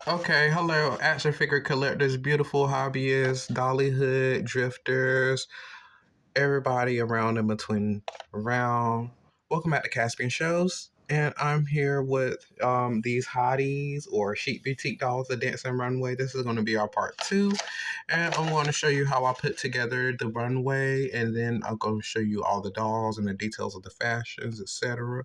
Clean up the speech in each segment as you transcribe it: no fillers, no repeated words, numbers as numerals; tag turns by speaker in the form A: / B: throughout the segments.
A: Okay, hello, action figure collectors, beautiful hobbyists, dollyhood, drifters, everybody around in between around. Welcome back to Caspian Shows. And I'm here with these hotties or chic boutique dolls, the Dancing Runway. This is going to be our part two. And I'm going to show you how I put together the runway. And then I'm going to show you all the dolls and the details of the fashions, etc.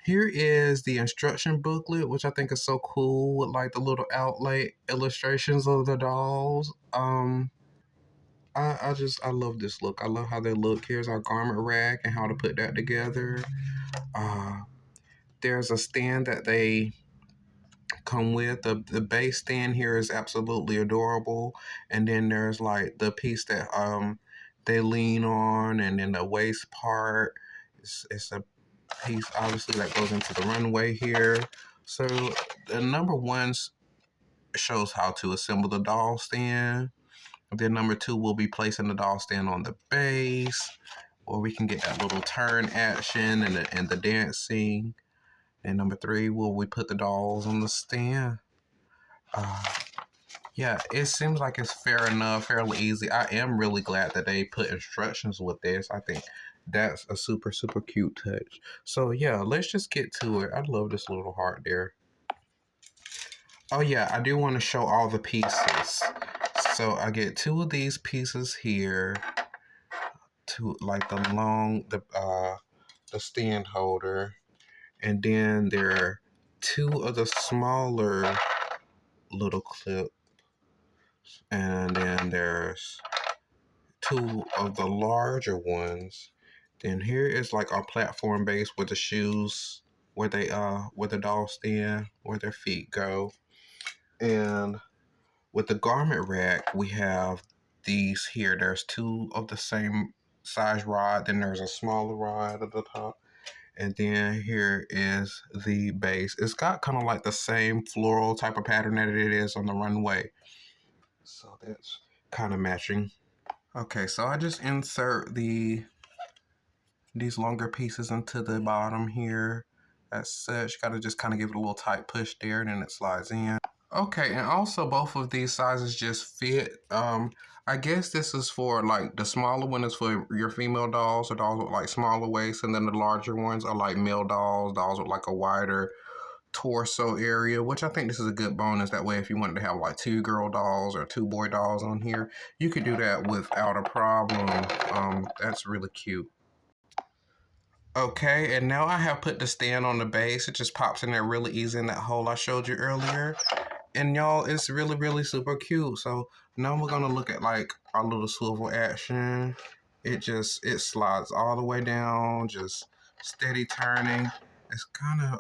A: Here is the instruction booklet, which I think is so cool with like the little outlay illustrations of the dolls. I love this look. I love how they look. Here's our garment rack and how to put that together. Uh, there's a stand that they come with. The base stand here is absolutely adorable, and then there's like the piece that they lean on, and then the waist part. It's a piece obviously that goes into the runway here. So the number one shows how to assemble the doll stand. Then number two will be placing the doll stand on the base, where we can get that little turn action and the dancing. And number three will we put the dolls on the stand. Uh, yeah, it seems like it's fair enough, fairly easy. I am really glad that they put instructions with this. I think that's a super, super cute touch. So yeah, let's just get to it. I love this little heart there. Oh yeah, I do want to show all the pieces. So I get two of these pieces here, to like the stand holder, and then there are two of the smaller little clips, and then there's two of the larger ones. Then here is like our platform base with the shoes, where the dolls stand, where their feet go. And with the garment rack, we have these here. There's two of the same size rod, then there's a smaller rod at the top. And then here is the base. It's got kind of like the same floral type of pattern that it is on the runway. So that's kind of matching. Okay, so I just insert these longer pieces into the bottom here. As such, gotta just kind of give it a little tight push there, and then it slides in. Okay, and also both of these sizes just fit. I guess this is for like the smaller one is for your female dolls or dolls with like smaller waists, and then the larger ones are like male dolls, dolls with like a wider torso area, which I think this is a good bonus. That way, if you wanted to have like two girl dolls or two boy dolls on here, you could do that without a problem. That's really cute. Okay, and now I have put the stand on the base. It just pops in there really easy in that hole I showed you earlier. And y'all, it's really, really super cute. So now we're gonna look at like our little swivel action. It slides all the way down, just steady turning. It's kind of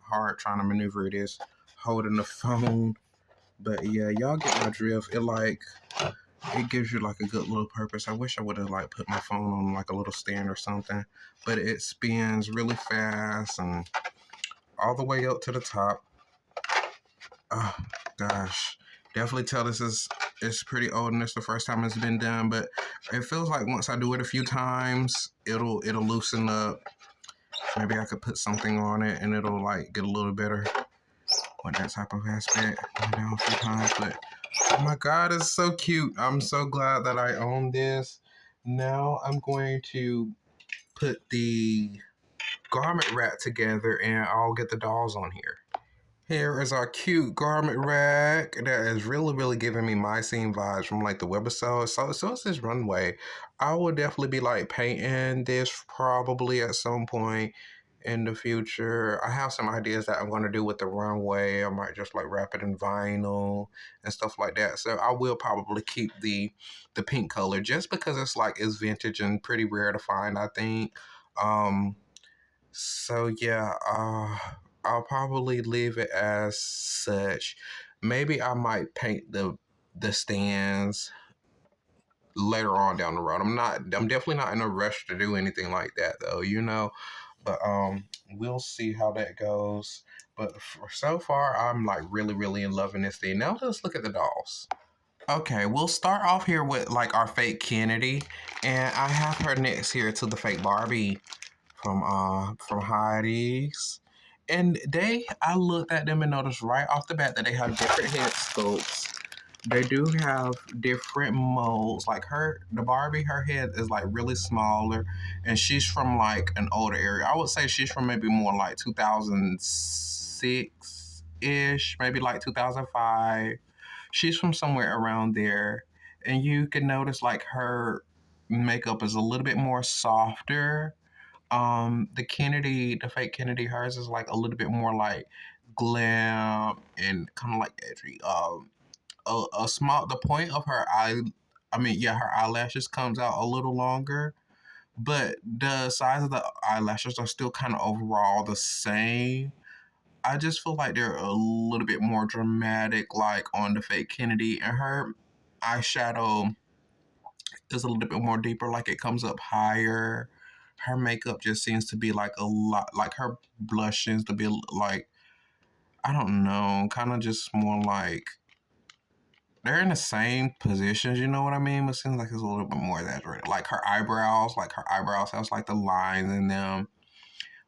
A: hard trying to maneuver it is holding the phone. But yeah, y'all get my drift. It gives you like a good little purpose. I wish I would have like put my phone on like a little stand or something. But it spins really fast and all the way up to the top. Oh gosh, definitely tell this is it's pretty old and it's the first time it's been done. But it feels like once I do it a few times, it'll loosen up. Maybe I could put something on it and it'll like get a little better on that type of aspect. You know, a few times, but oh my god, it's so cute. I'm so glad that I own this. Now I'm going to put the garment rack together and I'll get the dolls on here. Here is our cute garment rack that is really, really giving me my scene vibes from like the webisode. So it's this runway. I will definitely be like painting this probably at some point in the future. I have some ideas that I'm going to do with the runway. I might just like wrap it in vinyl and stuff like that. So I will probably keep the pink color just because it's vintage and pretty rare to find, I think. Um, so yeah, I'll probably leave it as such. Maybe I might paint the stands later on down the road. I'm definitely not in a rush to do anything like that though, you know. But we'll see how that goes. But for so far, I'm like really, really in loving this thing. Now let's look at the dolls. Okay, we'll start off here with like our fake Kennedy, and I have her next here to the fake Barbie from Hottiez. And I looked at them and noticed right off the bat that they have different head sculpts. They do have different molds. Like the Barbie, her head is like really smaller, and she's from like an older area. I would say she's from maybe more like 2006 ish, maybe like 2005. She's from somewhere around there, and you can notice like her makeup is a little bit more softer. The fake Kennedy, hers is like a little bit more like glam and kind of like edgy. A small the point of her eye, I mean, yeah, her eyelashes comes out a little longer, but the size of the eyelashes are still kind of overall the same. I just feel like they're a little bit more dramatic, like on the fake Kennedy, and her eyeshadow is a little bit more deeper, like it comes up higher. Her makeup just seems to be like a lot, like her blush seems to be like, I don't know, kind of just more like they're in the same positions, you know what I mean? But it seems like it's a little bit more exaggerated. Like her eyebrows has like the lines in them,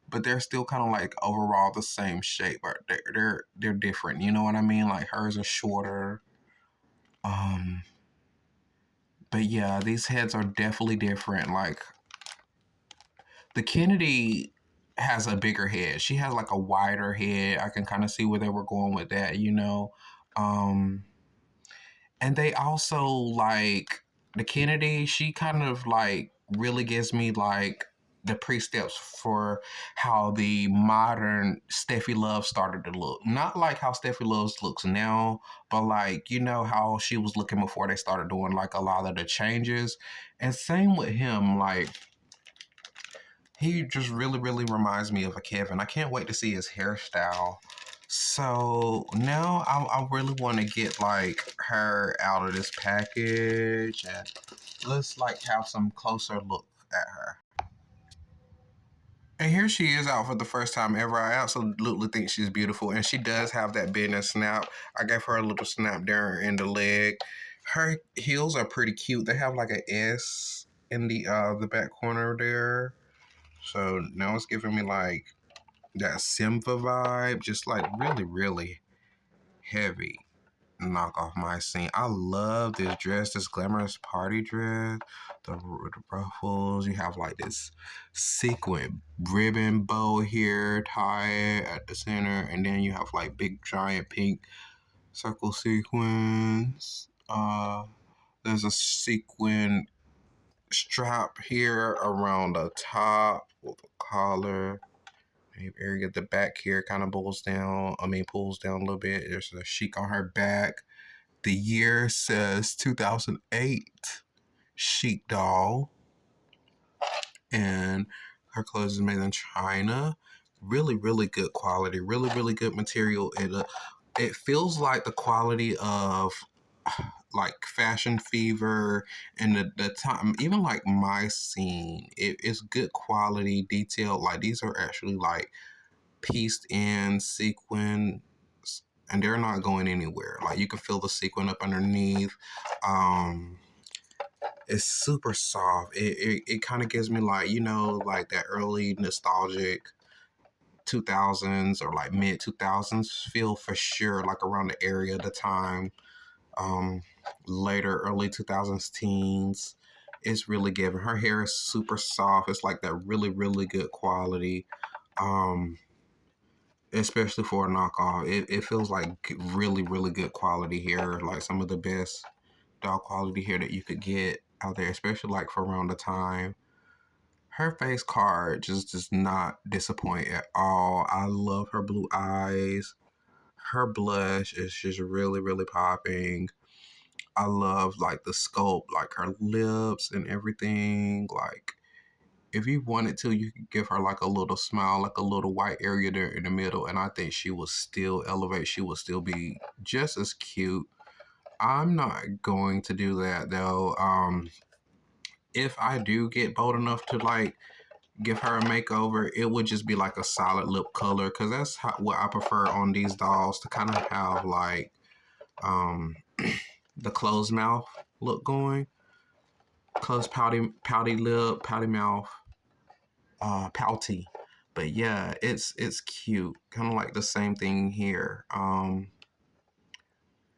A: but they're still kind of like overall the same shape, but they're different. You know what I mean? Like hers are shorter. Um, but yeah, these heads are definitely different. Like the Kennedy has a bigger head. She has like a wider head. I can kind of see where they were going with that, you know. Um, and they also like the Kennedy, she kind of like really gives me like the pre-steps for how the modern Steffi Love started to look. Not like how Steffi Love looks now, but like, you know, how she was looking before they started doing like a lot of the changes. And same with him, like he just really, really reminds me of a Kevin. I can't wait to see his hairstyle. So now I really want to get like her out of this package and let's like have some closer look at her. And here she is out for the first time ever. I absolutely think she's beautiful, and she does have that business snap. I gave her a little snap there in the leg. Her heels are pretty cute. They have like an S in the back corner there. So now it's giving me like that Simba vibe, just like really, really heavy. Knock off my scene. I love this dress, this glamorous party dress. The ruffles. You have like this sequin ribbon bow here, tie at the center, and then you have like big giant pink circle sequins. There's a sequin strap here around the top with a collar. Area at the back here kind of pulls down. Pulls down a little bit. There's a chic on her back. The year says 2008. Chic doll. And her clothes is made in China. Really, really good quality. Really, really good material. It feels like the quality of like Fashion Fever and the time, even like my scene. It's good quality, detailed. Like these are actually like pieced in sequins, and they're not going anywhere. Like you can feel the sequin up underneath. Um, it's super soft. It kind of gives me like, you know, like that early nostalgic 2000s or like mid 2000s feel for sure, like around the area, the time. Um, Later early 2000s teens. It's really giving. Her hair is super soft. It's like that really, really good quality. Um, Especially for a knockoff. It feels like really, really good quality hair, like some of the best doll quality hair that you could get out there, especially like for around the time. Her face card just does not disappoint at all. I love her blue eyes. Her blush is just really, really popping. I love like the sculpt, like her lips and everything. Like if you wanted to, you could give her like a little smile, like a little white area there in the middle, and I think she will still elevate. She will still be just as cute. I'm not going to do that though. If I do get bold enough to like give her a makeover, it would just be like a solid lip color because that's what I prefer on these dolls, to kind of have like um, the closed mouth look going. Closed pouty lip, pouty mouth, pouty. But yeah, it's cute. Kind of like the same thing here.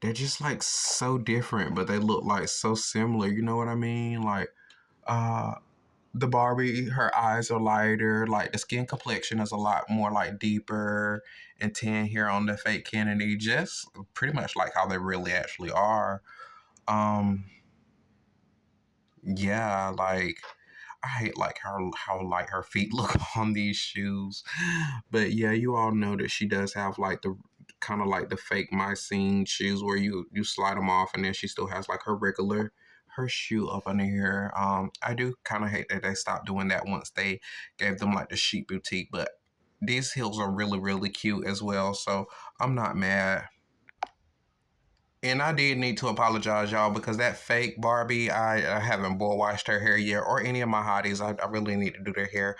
A: They're just like so different, but they look like so similar. You know what I mean? Like uh the Barbie, her eyes are lighter, like the skin complexion is a lot more like deeper and tan here on the fake Kennedy, just pretty much like how they really actually are. Um yeah, like I hate like how like her feet look on these shoes. But yeah, you all know that she does have like the kind of like the fake Mycene shoes where you slide them off and then she still has like her shoe up under here. I do kind of hate that they stopped doing that once they gave them like the Chic boutique, but these heels are really cute as well, so I'm not mad. And I did need to apologize, y'all, because that fake Barbie, I haven't boy washed her hair yet, or any of my hotties. I really need to do their hair.